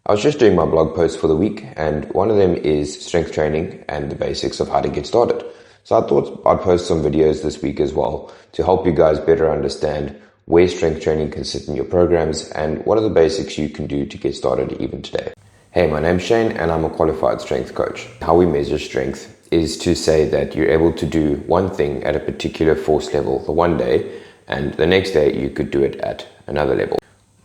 I was just doing my blog post for the week, and one of them is strength training and the basics of how to get started. So I thought I'd post some videos this week as well to help you guys better understand where strength training can sit in your programs and what are the basics you can do to get started even today. Hey, my name's Shane and I'm a qualified strength coach. How we measure strength is to say that you're able to do one thing at a particular force level the one day, and the next day you could do it at another level,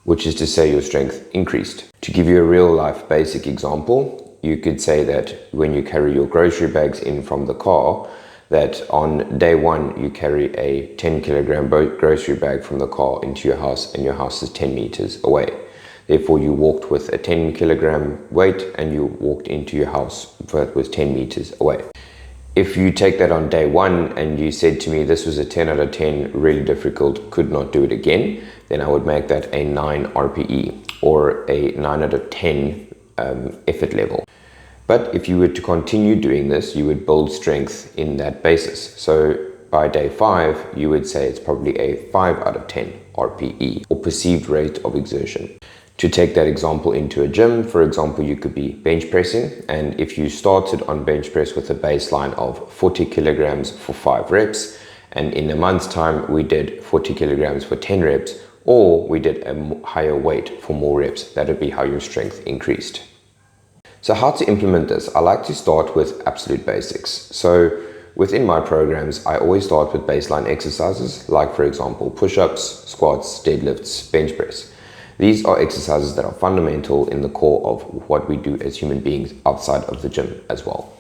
which is to say your strength increased. To give you a real life basic example, you could say that when you carry your grocery bags in from the car, that on day one you carry a 10 kilogram grocery bag from the car into your house, and your house is 10 meters away. Therefore you walked with a 10 kilogram weight and you walked into your house that was 10 meters away. If you take that on day one and you said to me this was a 10 out of 10, really difficult, could not do it again, then I would make that a 9 RPE or a 9 out of 10 effort level. But if you were to continue doing this, you would build strength in that basis. So by day 5, you would say it's probably a 5 out of 10 RPE or perceived rate of exertion. To take that example into a gym, for example, you could be bench pressing, and if you started on bench press with a baseline of 40 kilograms for 5 reps, and in a month's time we did 40 kilograms for 10 reps, or we did a higher weight for more reps, that would be how your strength increased. So how to implement this? I like to start with absolute basics. So within my programs, I always start with baseline exercises, like for example, push-ups, squats, deadlifts, bench press. These are exercises that are fundamental in the core of what we do as human beings outside of the gym as well.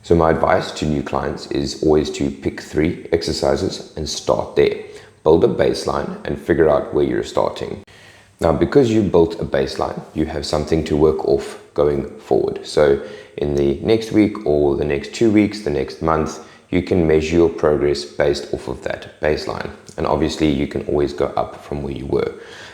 So my advice to new clients is always to pick 3 exercises and start there. Build a baseline and figure out where you're starting. Now, because you built a baseline, you have something to work off going forward. So in the next week or the next 2 weeks, the next month, you can measure your progress based off of that baseline. And obviously you can always go up from where you were.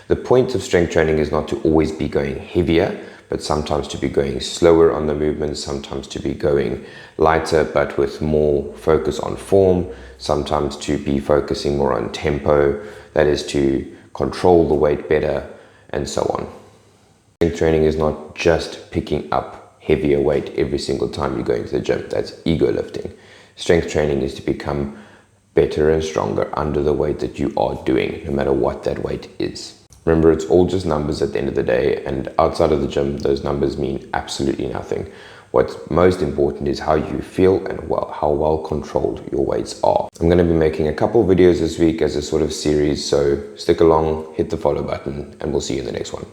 The point of strength training is not to always be going heavier, but sometimes to be going slower on the movements, sometimes to be going lighter but with more focus on form, sometimes to be focusing more on tempo, that is to control the weight better, and so on. Strength training is not just picking up heavier weight every single time you go into the gym. That's ego lifting. Strength training is to become better and stronger under the weight that you are doing, no matter what that weight is. Remember, it's all just numbers at the end of the day, and outside of the gym, those numbers mean absolutely nothing. What's most important is how you feel and how well controlled your weights are. I'm going to be making a couple videos this week as a sort of series, so stick along, hit the follow button, and we'll see you in the next one.